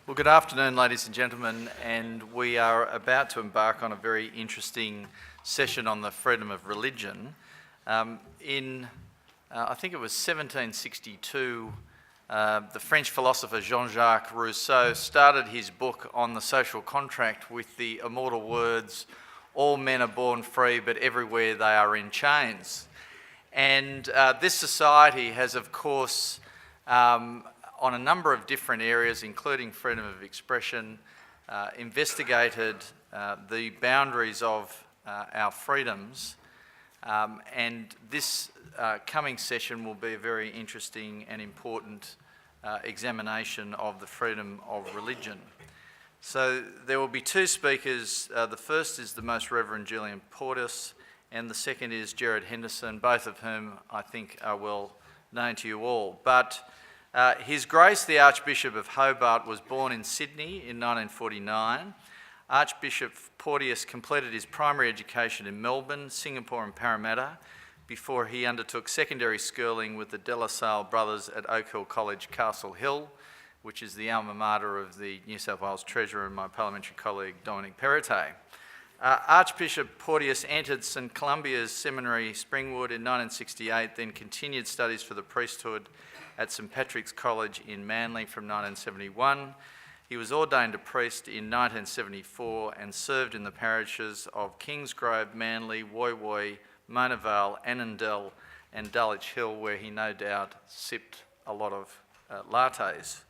Well, good afternoon, ladies and gentlemen, and we are about to embark on a very interesting session on the freedom of religion. I think it was 1762, the French philosopher Jean-Jacques Rousseau started his book on the social contract with the immortal words, "All men are born free, but everywhere they are in chains." And this society has, of course, on a number of different areas, including freedom of expression, investigated the boundaries of our freedoms, and this coming session will be a very interesting and important examination of the freedom of religion. So there will be two speakers. The first is the Most Reverend Julian Porteous, and the second is Gerard Henderson, both of whom I think are well known to you all. But His Grace the Archbishop of Hobart was born in Sydney in 1949. Archbishop Porteous completed his primary education in Melbourne, Singapore and Parramatta before he undertook secondary schooling with the De La Salle brothers at Oak Hill College, Castle Hill, which is the alma mater of the New South Wales Treasurer and my parliamentary colleague Dominic Perrottet. Archbishop Porteous entered St Columbia's Seminary, Springwood in 1968, then continued studies for the priesthood at St Patrick's College in Manly from 1971. He was ordained a priest in 1974 and served in the parishes of Kingsgrove, Manly, Woy Woy, Mona Vale, Annandale and Dulwich Hill, where he no doubt sipped a lot of lattes.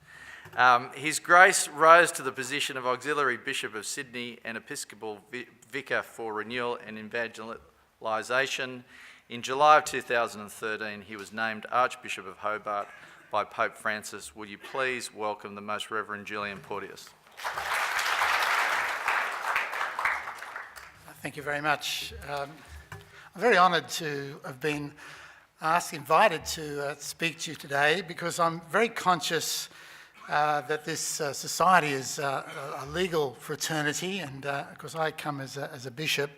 His Grace rose to the position of Auxiliary Bishop of Sydney and Episcopal Vicar for Renewal and Evangelisation. In July of 2013, he was named Archbishop of Hobart by Pope Francis. Will you please welcome the Most Reverend Julian Porteous? Thank you very much. I'm very honoured to have been invited to speak to you today, because I'm very conscious that this society is a legal fraternity, and of course I come as a bishop,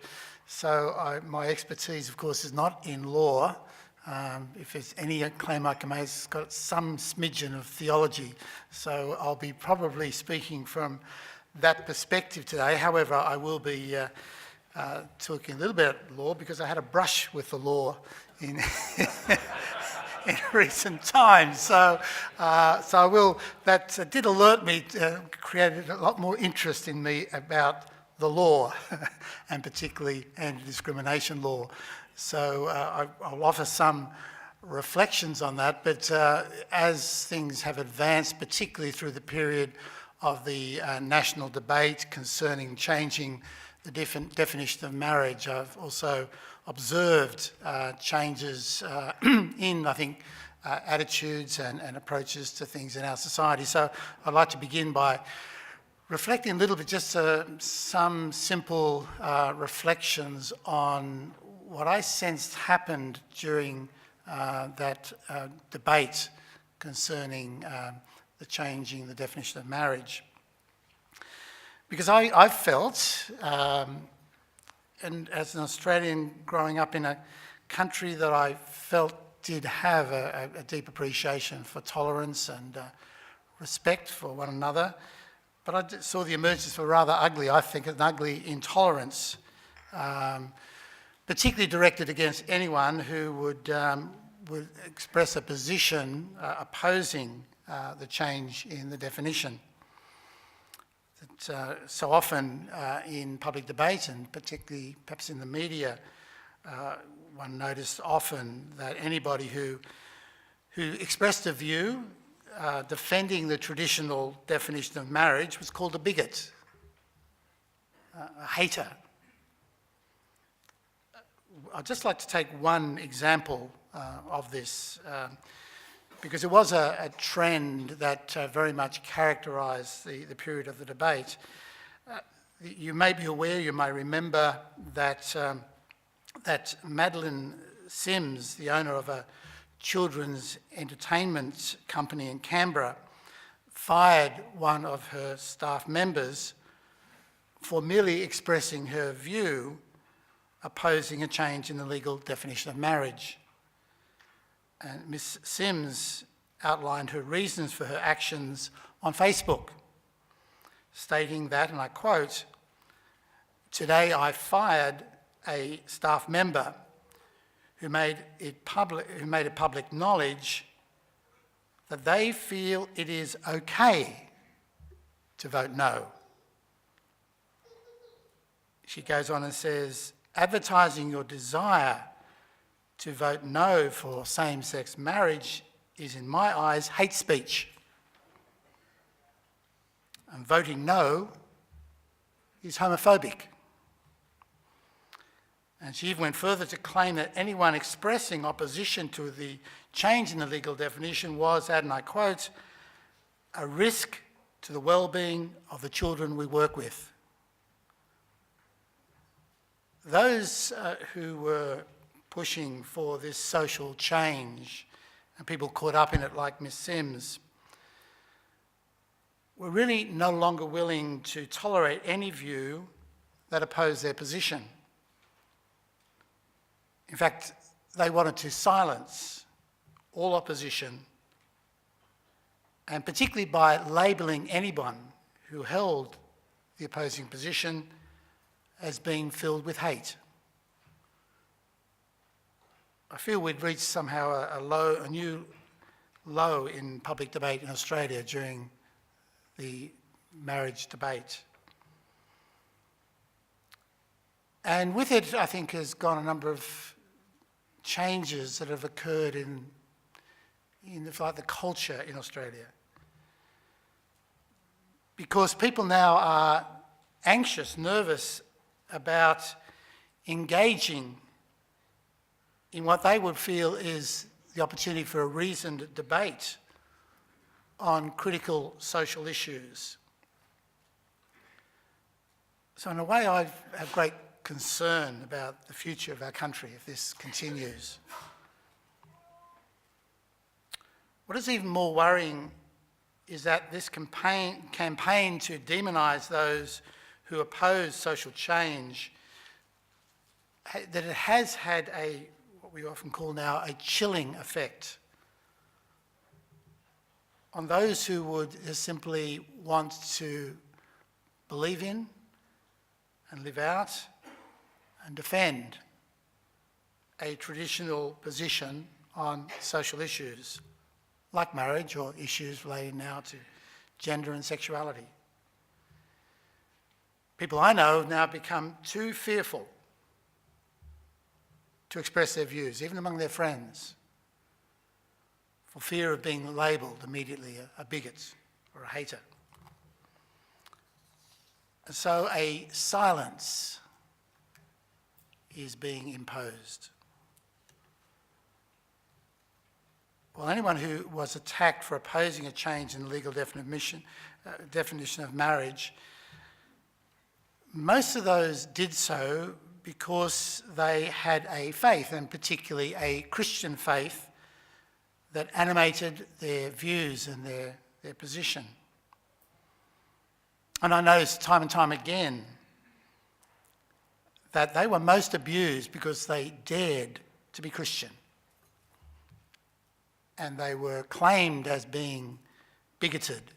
so my expertise of course is not in law. If there's any claim I can make, it's got some smidgen of theology, so I'll be probably speaking from that perspective today. However, I will be talking a little bit about law because I had a brush with the law in in recent times, so I will. That did alert me, created a lot more interest in me about the law, and particularly anti-discrimination law. So I'll offer some reflections on that. But as things have advanced, particularly through the period of the national debate concerning changing the definition of marriage, I've also observed changes in, I think, attitudes and approaches to things in our society. So I'd like to begin by reflecting a little bit, just some simple reflections on what I sensed happened during that debate concerning the changing the definition of marriage. Because I felt, and as an Australian growing up in a country that I felt did have a deep appreciation for tolerance and respect for one another, but I saw the emergence of a rather ugly, I think, an ugly intolerance, particularly directed against anyone who would express a position opposing the change in the definition. So often in public debate, and particularly perhaps in the media, one noticed often that anybody who expressed a view defending the traditional definition of marriage was called a bigot, a hater. I'd just like to take one example of this, because it was a trend that very much characterised the period of the debate. You may be aware, you may remember that Madeline Sims, the owner of a children's entertainment company in Canberra, fired one of her staff members for merely expressing her view opposing a change in the legal definition of marriage. And Ms. Sims outlined her reasons for her actions on Facebook. stating that, and I quote, "Today I fired a staff member who made it public knowledge that they feel it is okay to vote no." She goes on and says, "Advertising your desire to vote no for same-sex marriage is, in my eyes, hate speech. And voting no is homophobic." And she even went further to claim that anyone expressing opposition to the change in the legal definition was, and I quote, "a risk to the well-being of the children we work with." Those who were pushing for this social change, and people caught up in it like Miss Sims, were really no longer willing to tolerate any view that opposed their position. In fact, they wanted to silence all opposition, and particularly by labelling anyone who held the opposing position as being filled with hate. I feel we'd reached somehow a new low in public debate in Australia during the marriage debate. And with it, I think, has gone a number of changes that have occurred in the culture in Australia. Because people now are anxious, nervous about engaging in what they would feel is the opportunity for a reasoned debate on critical social issues. So in a way, I have great concern about the future of our country if this continues. What is even more worrying is that this campaign to demonise those who oppose social change, that it has had what we often call now a chilling effect on those who would just simply want to believe in and live out and defend a traditional position on social issues like marriage or issues relating now to gender and sexuality. People I know have now become too fearful to express their views, even among their friends, for fear of being labelled immediately a bigot or a hater. And so a silence is being imposed. Well, anyone who was attacked for opposing a change in the legal definition of marriage, most of those did so because they had a faith, and particularly a Christian faith, that animated their views and their position. And I noticed time and time again that they were most abused because they dared to be Christian. And they were claimed as being bigoted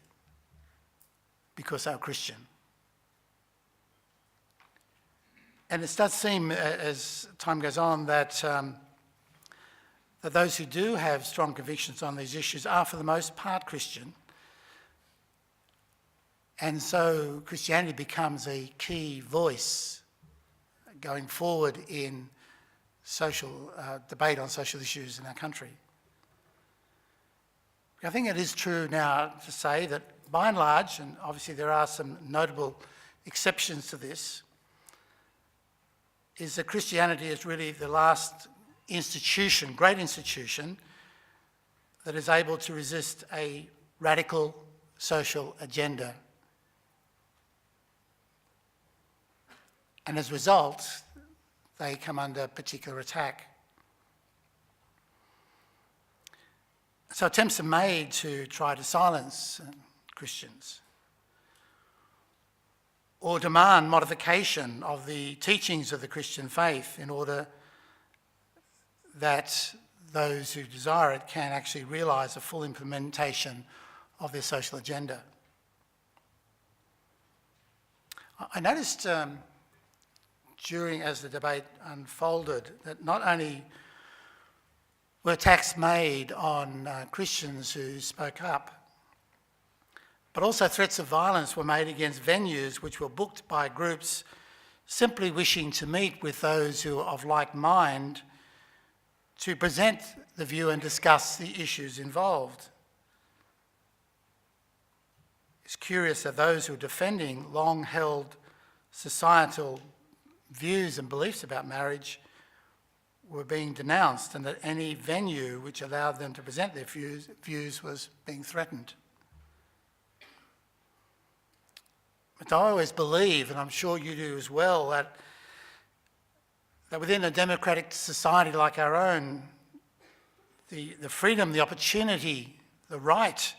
because they were Christian. And it does seem, as time goes on, that those who do have strong convictions on these issues are, for the most part, Christian. And so Christianity becomes a key voice going forward in social debate on social issues in our country. I think it is true now to say that, by and large, and obviously there are some notable exceptions to this, is that Christianity is really the last institution, great institution, that is able to resist a radical social agenda. And as a result, they come under particular attack. So attempts are made to try to silence Christians or demand modification of the teachings of the Christian faith in order that those who desire it can actually realise a full implementation of their social agenda. I noticed as the debate unfolded, that not only were attacks made on Christians who spoke up, but also threats of violence were made against venues which were booked by groups simply wishing to meet with those who are of like mind to present the view and discuss the issues involved. It's curious that those who are defending long-held societal views and beliefs about marriage were being denounced, and that any venue which allowed them to present their views was being threatened. But I always believe, and I'm sure you do as well, that within a democratic society like our own, the freedom, the opportunity, the right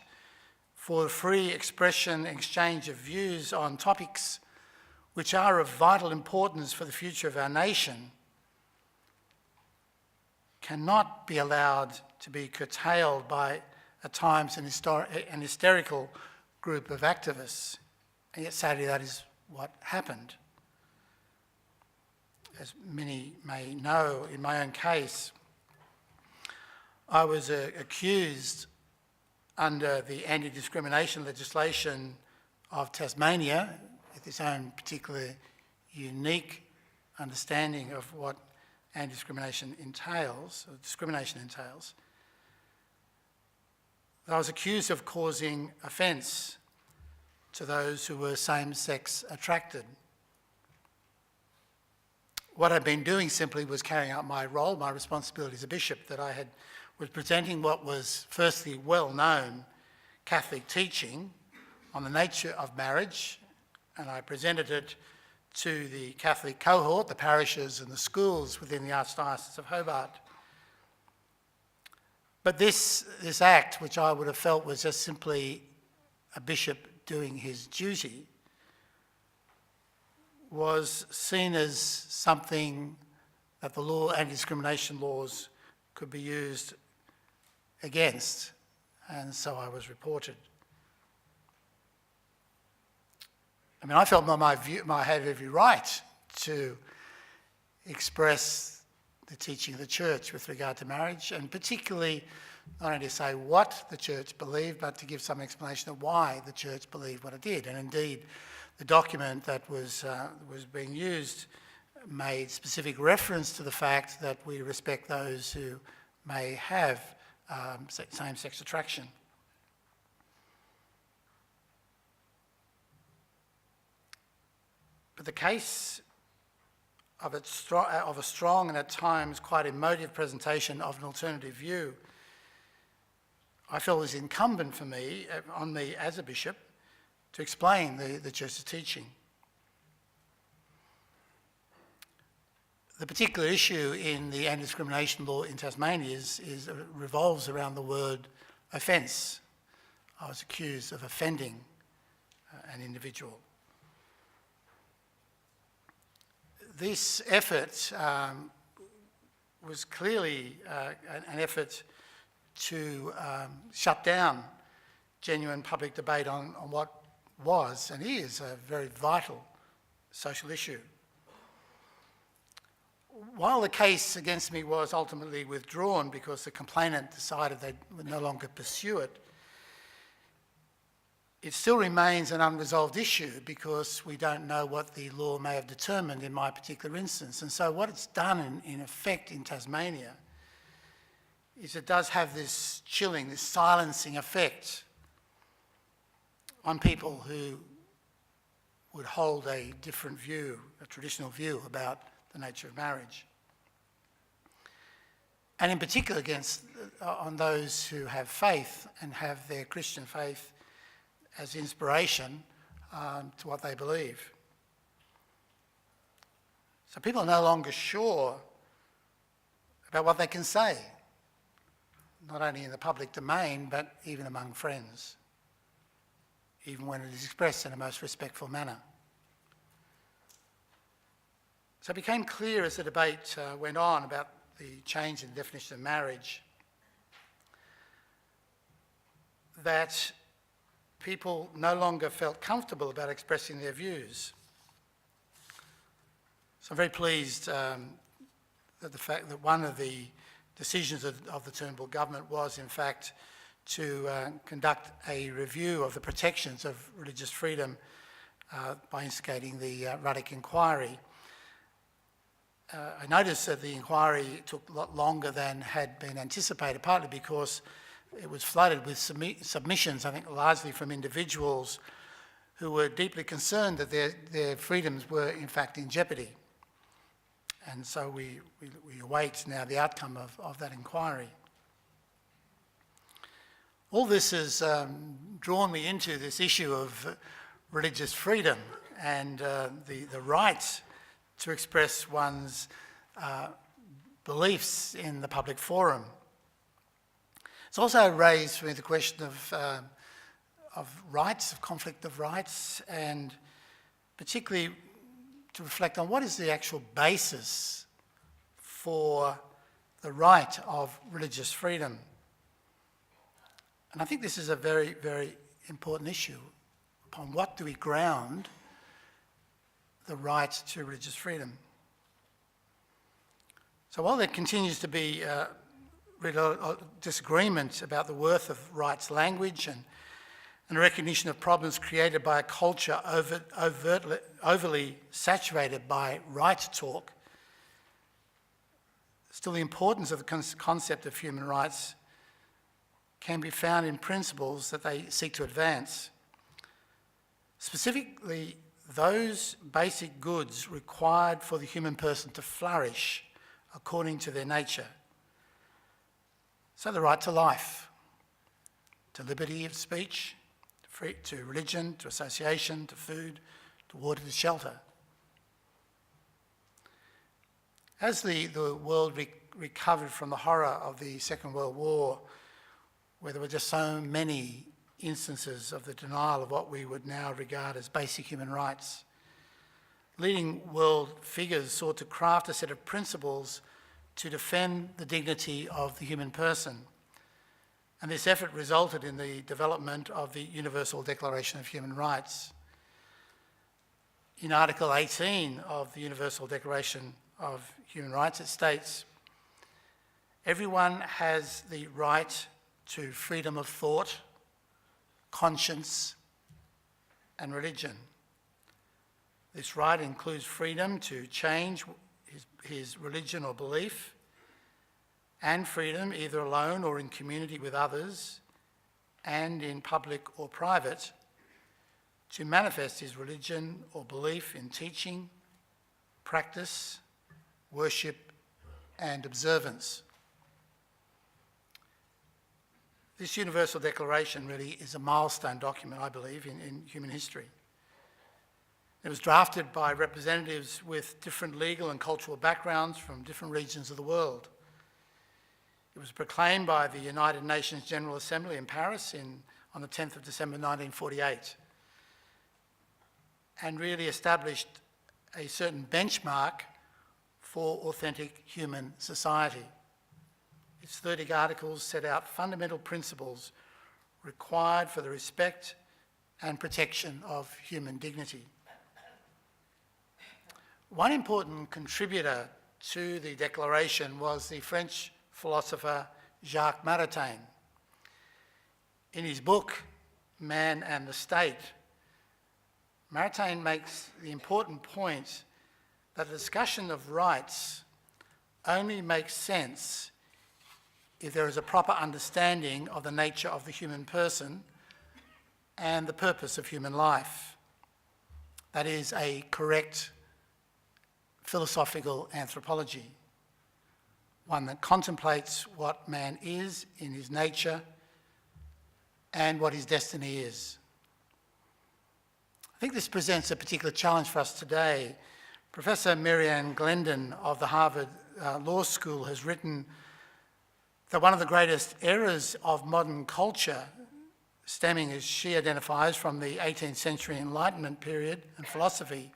for free expression, exchange of views on topics which are of vital importance for the future of our nation cannot be allowed to be curtailed by, at times, an hysterical group of activists. And yet, sadly, that is what happened. As many may know, in my own case, I was accused under the anti-discrimination legislation of Tasmania, with its own particular unique understanding of what anti-discrimination entails, or discrimination entails. I was accused of causing offence to those who were same-sex attracted. What I'd been doing simply was carrying out my role, my responsibility as a bishop, that was presenting what was firstly well-known Catholic teaching on the nature of marriage, and I presented it to the Catholic cohort, the parishes and the schools within the Archdiocese of Hobart. But this act, which I would have felt was just simply a bishop doing his duty, was seen as something that the law, anti-discrimination laws, could be used against, and so I was reported. I mean, I felt I had every right to express the teaching of the Church with regard to marriage, and particularly not only to say what the Church believed, but to give some explanation of why the Church believed what it did. And indeed, the document that was being used made specific reference to the fact that we respect those who may have same-sex attraction. But the case of a strong and at times quite emotive presentation of an alternative view, I felt was incumbent on me as a bishop to explain the Church's teaching. The particular issue in the anti-discrimination law in Tasmania revolves around the word offence. I was accused of offending an individual. This effort was clearly an effort to shut down genuine public debate on what was and is a very vital social issue. While the case against me was ultimately withdrawn because the complainant decided they would no longer pursue it, it still remains an unresolved issue because we don't know what the law may have determined in my particular instance. And so what it's done in effect in Tasmania is it does have this chilling, this silencing effect on people who would hold a different view, a traditional view about the nature of marriage. And in particular on those who have faith and have their Christian faith as inspiration to what they believe. So people are no longer sure about what they can say, not only in the public domain, but even among friends, even when it is expressed in a most respectful manner. So it became clear as the debate went on about the change in the definition of marriage that people no longer felt comfortable about expressing their views. So I'm very pleased that the fact that one of the decisions of the Turnbull government was, in fact, to conduct a review of the protections of religious freedom by instigating the Ruddock inquiry. I noticed that the inquiry took a lot longer than had been anticipated, partly because it was flooded with submissions, I think largely from individuals who were deeply concerned that their freedoms were in fact in jeopardy. And so we await now the outcome of that inquiry. All this has drawn me into this issue of religious freedom and the right to express one's beliefs in the public forum. It's also raised for me the question of rights, of conflict of rights, and particularly to reflect on what is the actual basis for the right of religious freedom. And I think this is a very, very important issue. Upon what do we ground the right to religious freedom? So while there continues to be disagreement about the worth of rights language and a recognition of problems created by a culture overly saturated by right talk, still the importance of the concept of human rights can be found in principles that they seek to advance. Specifically, those basic goods required for the human person to flourish according to their nature. So the right to life, to liberty of speech, to religion, to association, to food, to water, to shelter. As the world recovered from the horror of the Second World War, where there were just so many instances of the denial of what we would now regard as basic human rights, leading world figures sought to craft a set of principles to defend the dignity of the human person. And this effort resulted in the development of the Universal Declaration of Human Rights. In Article 18 of the Universal Declaration of Human Rights, it states, "Everyone has the right to freedom of thought, conscience, and religion. This right includes freedom to change his religion or belief, and freedom, either alone or in community with others, and in public or private, to manifest his religion or belief in teaching, practice, worship, and observance." This Universal Declaration really is a milestone document, I believe, in human history. It was drafted by representatives with different legal and cultural backgrounds from different regions of the world. It was proclaimed by the United Nations General Assembly in Paris on the 10th of December 1948, and really established a certain benchmark for authentic human society. Its 30 articles set out fundamental principles required for the respect and protection of human dignity. One important contributor to the Declaration was the French philosopher Jacques Maritain. In his book, Man and the State, Maritain makes the important point that the discussion of rights only makes sense if there is a proper understanding of the nature of the human person and the purpose of human life. That is a correct philosophical anthropology, one that contemplates what man is in his nature and what his destiny is. I think this presents a particular challenge for us today. Professor Marianne Glendon of the Harvard Law School has written that one of the greatest errors of modern culture, stemming, as she identifies, from the 18th century Enlightenment period and philosophy,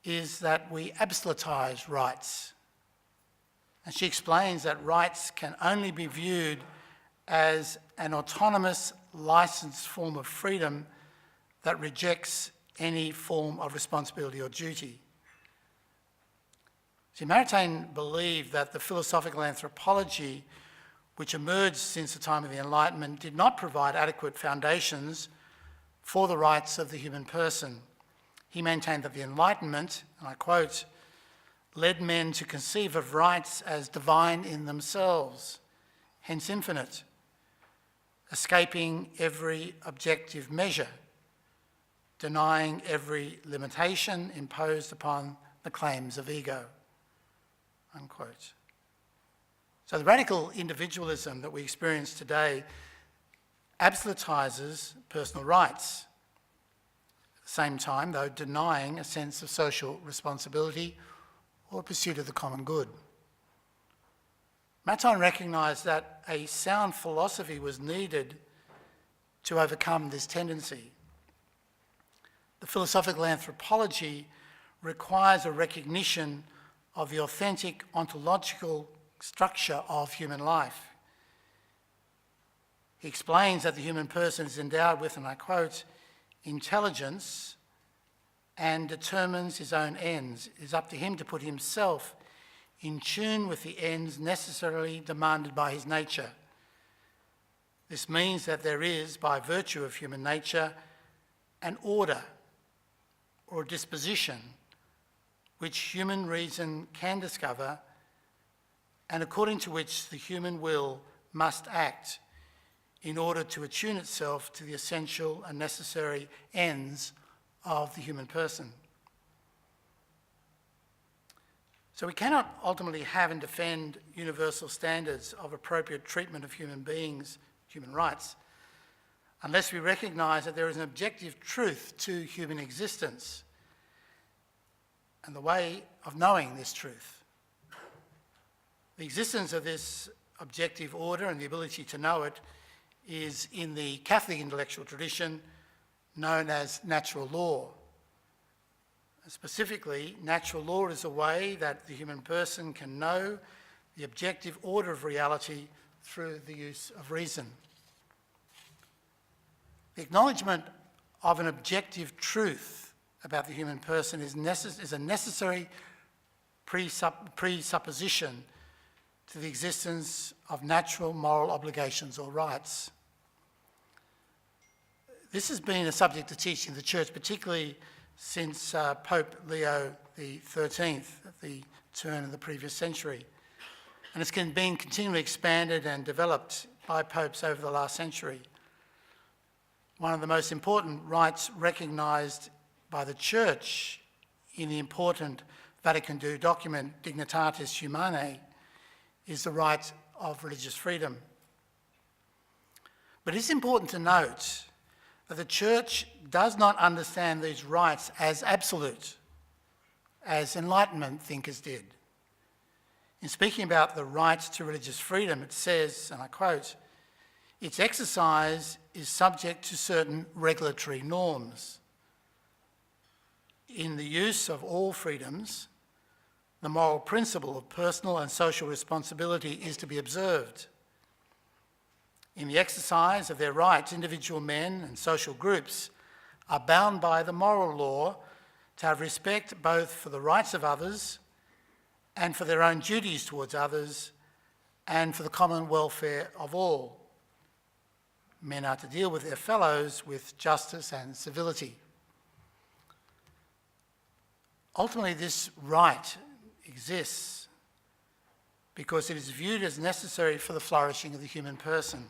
is that we absolutise rights. And she explains that rights can only be viewed as an autonomous, licensed form of freedom that rejects any form of responsibility or duty. See, Maritain believed that the philosophical anthropology which emerged since the time of the Enlightenment did not provide adequate foundations for the rights of the human person. He maintained that the Enlightenment, and I quote, led men to conceive of rights as divine in themselves, hence infinite, escaping every objective measure, denying every limitation imposed upon the claims of ego, unquote. So the radical individualism that we experience today absolutises personal rights, at the same time, though, denying a sense of social responsibility or pursuit of the common good. Maritain recognised that a sound philosophy was needed to overcome this tendency. The philosophical anthropology requires a recognition of the authentic ontological structure of human life. He explains that the human person is endowed with, and I quote, intelligence and determines his own ends. It is up to him to put himself in tune with the ends necessarily demanded by his nature. This means that there is, by virtue of human nature, an order or a disposition which human reason can discover and according to which the human will must act in order to attune itself to the essential and necessary ends of the human person. So we cannot ultimately have and defend universal standards of appropriate treatment of human beings, human rights, unless we recognise that there is an objective truth to human existence and the way of knowing this truth. The existence of this objective order and the ability to know it is in the Catholic intellectual tradition known as natural law. Specifically, natural law is a way that the human person can know the objective order of reality through the use of reason. The acknowledgement of an objective truth about the human person is a necessary presupposition to the existence of natural moral obligations or rights. This has been a subject of teaching in the Church, particularly since Pope Leo XIII at the turn of the previous century. And it's been continually expanded and developed by popes over the last century. One of the most important rights recognised by the Church in the important Vatican II document Dignitatis Humanae is the right of religious freedom. But it's important to note that the Church does not understand these rights as absolute, as Enlightenment thinkers did. In speaking about the right to religious freedom, it says, and I quote, its exercise is subject to certain regulatory norms. In the use of all freedoms, the moral principle of personal and social responsibility is to be observed. In the exercise of their rights, individual men and social groups are bound by the moral law to have respect both for the rights of others and for their own duties towards others and for the common welfare of all. Men are to deal with their fellows with justice and civility. Ultimately, this right exists because it is viewed as necessary for the flourishing of the human person,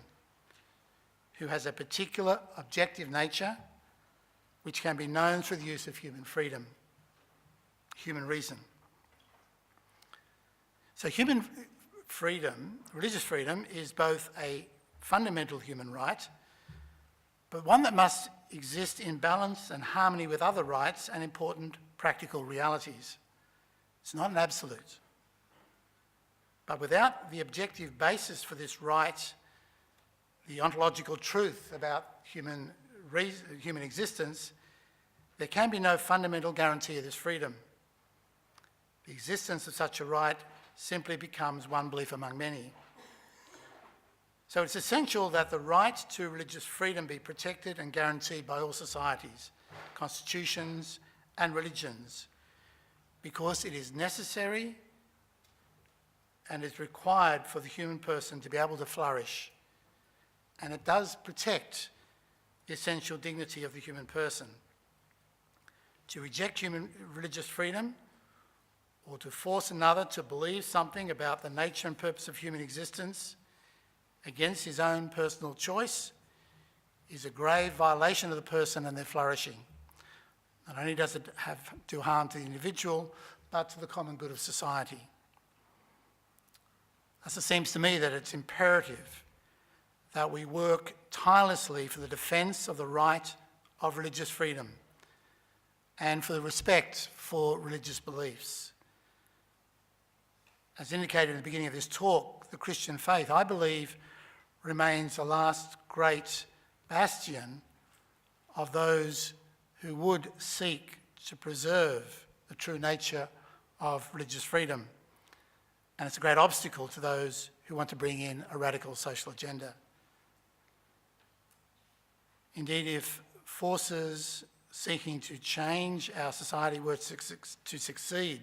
who has a particular objective nature which can be known through the use of human freedom, human reason. So human freedom, religious freedom, is both a fundamental human right, but one that must exist in balance and harmony with other rights and important practical realities. It's not an absolute. But without the objective basis for this right, the ontological truth about human existence, there can be no fundamental guarantee of this freedom. The existence of such a right simply becomes one belief among many. So it's essential that the right to religious freedom be protected and guaranteed by all societies, constitutions and religions, because it is necessary and is required for the human person to be able to flourish. And it does protect the essential dignity of the human person. To reject human religious freedom or to force another to believe something about the nature and purpose of human existence against his own personal choice is a grave violation of the person and their flourishing. Not only does it do harm to the individual, but to the common good of society. Thus, it seems to me that it's imperative that we work tirelessly for the defence of the right of religious freedom and for the respect for religious beliefs. As indicated in the beginning of this talk, the Christian faith, I believe, remains the last great bastion of those who would seek to preserve the true nature of religious freedom. And it's a great obstacle to those who want to bring in a radical social agenda. Indeed, if forces seeking to change our society were to succeed,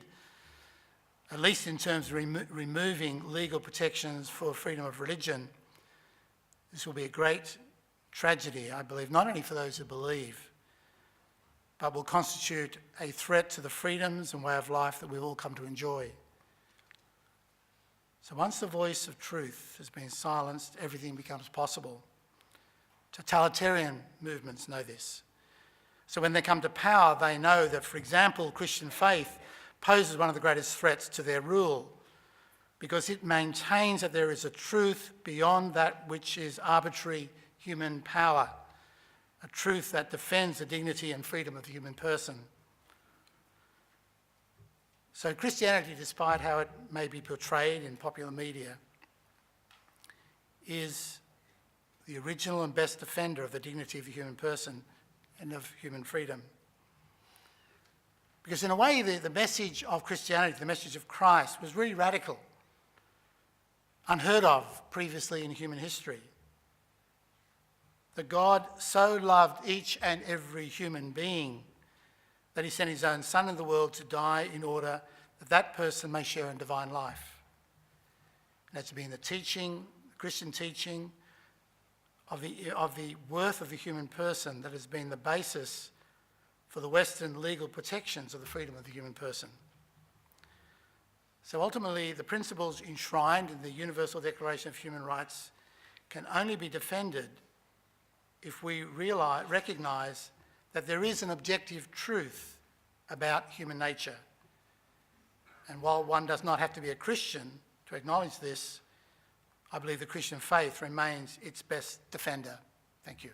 at least in terms of removing legal protections for freedom of religion, this will be a great tragedy, I believe, not only for those who believe, but will constitute a threat to the freedoms and way of life that we've all come to enjoy. So once the voice of truth has been silenced, everything becomes possible. Totalitarian movements know this. So when they come to power, they know that, for example, Christian faith poses one of the greatest threats to their rule because it maintains that there is a truth beyond that which is arbitrary human power, a truth that defends the dignity and freedom of the human person. So Christianity, despite how it may be portrayed in popular media, is the original and best defender of the dignity of the human person and of human freedom. Because in a way, the message of Christianity, the message of Christ, was really radical, unheard of previously in human history. That God so loved each and every human being that he sent his own Son in the world to die in order that that person may share in divine life. And that's been the teaching, the Christian teaching of the worth of the human person that has been the basis for the Western legal protections of the freedom of the human person. So ultimately, the principles enshrined in the Universal Declaration of Human Rights can only be defended if we recognise that there is an objective truth about human nature. And while one does not have to be a Christian to acknowledge this, I believe the Christian faith remains its best defender. Thank you.